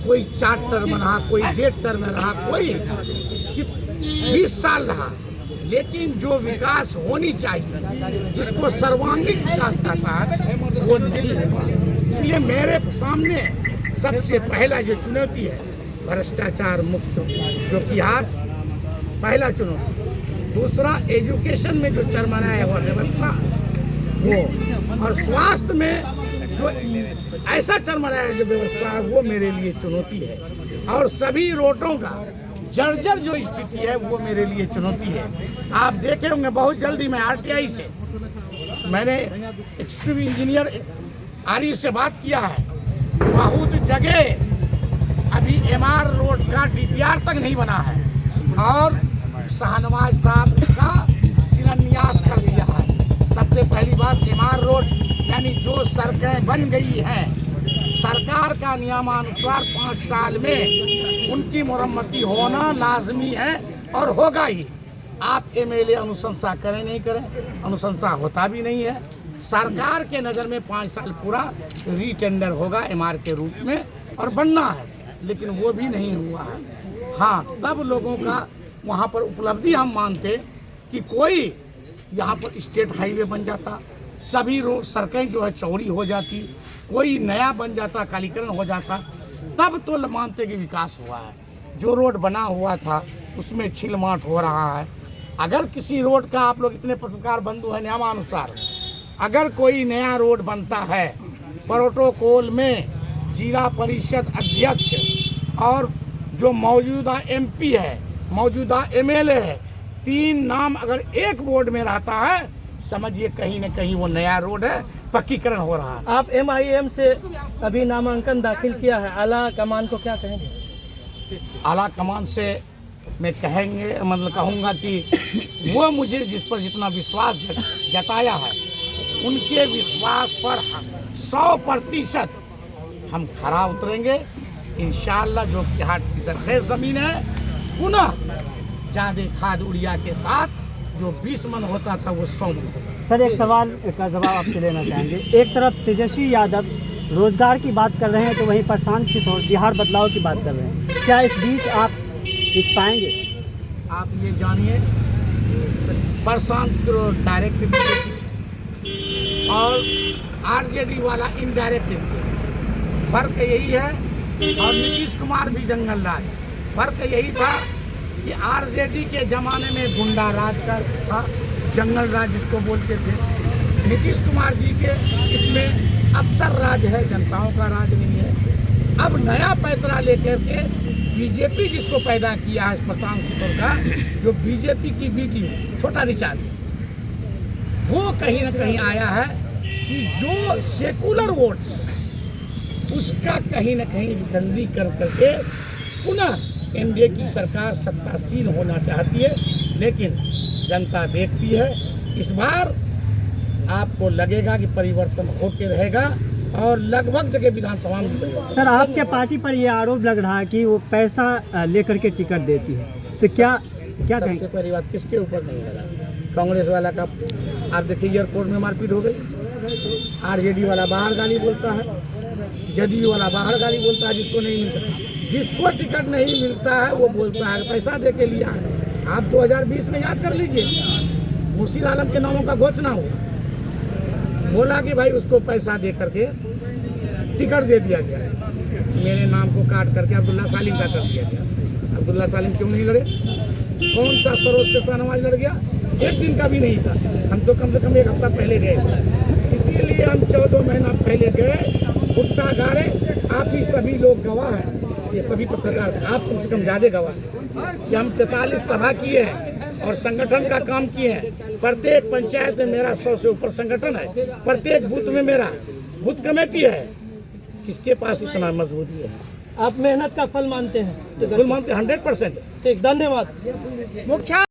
कोई 4 टर्म रहा, कोई 1.5 टर्म रहा, कोई 20 साल रहा, लेकिन जो विकास होनी चाहिए, जिसको सर्वांगीण विकास कहता है, वो नहीं हुआ। इसलिए मेरे सामने सबसे पहला जो चुनौती है भ्रष्टाचार मुक्त, जो कि आज पहला चुनौती। दूसरा, एजुकेशन में जो चरमराया हुआ व्यवस्था वो, और स्वास्थ्य में जो ऐसा चरमराया जो व्यवस्था है वो मेरे लिए चुनौती है। और सभी रोडों का जर्जर जो स्थिति है वो मेरे लिए चुनौती है। आप देखे होंगे बहुत जल्दी मैं आरटीआई से मैंने एक्सट्रीम इंजीनियर आरी से बात किया है। बहुत जगह अभी एमआर रोड का डीपीआर तक नहीं बना है और शाहनवाज साहब का शिलान्यास कर दिया है। सबसे पहली बात, एमआर रोड यानी जो सड़कें बन गई हैं, सरकार का नियमानुसार 5 साल में उनकी मरम्मती होना लाजमी है और होगा ही। आप एमएलए अनुशंसा करें नहीं करें, अनुशंसा होता भी नहीं है। सरकार के नज़र में 5 साल पूरा रीटेंडर होगा एमआर के रूप में और बनना है, लेकिन वो भी नहीं हुआ है। हाँ, तब लोगों का वहाँ पर उपलब्धि हम मानते कि कोई यहाँ पर स्टेट हाईवे बन जाता, सभी रोड सड़कें जो है चौड़ी हो जाती, कोई नया बन जाता, कालीकरण हो जाता, तब तो मानते कि विकास हुआ है। जो रोड बना हुआ था उसमें छिलमाट हो रहा है। अगर किसी रोड का, आप लोग इतने पत्रकार बंधु हैं, नियमानुसार अगर कोई नया रोड बनता है, प्रोटोकॉल में जिला परिषद अध्यक्ष और जो मौजूदा एमपी है, मौजूदा एमएलए है, 3 नाम अगर एक बोर्ड में रहता है, समझिए कहीं न कहीं वो नया रोड है, पक्कीकरण हो रहा है। आप एमआईएम से अभी नामांकन दाखिल किया है, आला कमान को क्या कहेंगे? आला कमान से मैं कहूँगा कि वो मुझे जिस पर जितना विश्वास जताया है, उनके विश्वास पर 100% हम खरा उतरेंगे इंशाअल्लाह। जो कि 8% ज़मीन है, पुनः ज़्यादा खाद उड़िया के साथ जो 20 मन होता था वो 100 मन होता। सर, एक सवाल का जवाब आपसे लेना चाहेंगे। एक तरफ तेजस्वी यादव रोजगार की बात कर रहे हैं, तो वहीं प्रशांत किशोर बिहार बदलाव की बात कर रहे हैं। क्या इस बीच आप टिक पाएंगे? आप ये जानिए, प्रशांत किशोर डायरेक्ट और आरजेडी वाला इनडायरेक्ट, फर्क यही है। और नीतीश कुमार भी जंगल राज, फर्क यही था कि आरजेडी के ज़माने में गुंडा राज का था, जंगल राज जिसको बोलते थे। नीतीश कुमार जी के इसमें अफसर राज है, जनताओं का राज नहीं है। अब नया पैतरा लेकर के बीजेपी जिसको पैदा किया है प्रशांत किशोर का, जो बीजेपी की बीटी छोटा रिचार्ज, वो कहीं ना कहीं आया है कि जो सेकुलर वोट उसका कहीं ना कहीं विकेंद्रीकरण करके पुनः एनडीए की सरकार सत्तासीन होना चाहती है। लेकिन जनता देखती है, इस बार आपको लगेगा कि परिवर्तन होते रहेगा और लगभग जगह विधानसभा में भी। सर, आपके पार्टी पर यह आरोप लग रहा है कि वो पैसा लेकर के टिकट देती है, तो क्या कहेंगे? सबसे पहली बात, किसके ऊपर नहीं लगा? कांग्रेस वाला का आप देखिए एयरपोर्ट में मारपीट हो गई, आरजेडी वाला बाहर गाली बोलता है, जदयू वाला बाहर गाली बोलता है जिसको नहीं मिलता। जिसको टिकट नहीं मिलता है वो बोलता है पैसा दे के लिया है। आप 2020 में याद कर लीजिए, मुर्शीद आलम के नामों का घोषणा हुआ, बोला कि भाई उसको पैसा दे करके टिकट दे दिया गया, मेरे नाम को काट करके अब्दुल्ला सालिम का कर दिया गया। अब्दुल्ला सालिम क्यों नहीं लड़े? कौन सा सरोज से शाहनवाज लड़ गया? एक दिन का भी नहीं था, हम तो कम से कम 1 हफ्ता पहले गए थे। इसीलिए हम 14 महीना पहले गए, भुट्टा गाड़े। आप ही सभी लोग गवाह हैं, ये सभी पत्रकार, आप कम से कम ज़्यादा गवाह हैं कि हम 43 सभा किए हैं और संगठन का काम किए हैं। प्रत्येक पंचायत में मेरा 100 से ऊपर संगठन है, प्रत्येक बूथ में मेरा बूथ कमेटी है। किसके पास इतना मजबूती है? आप मेहनत का फल मानते हैं? फल मानते 100%। ठीक, धन्यवाद।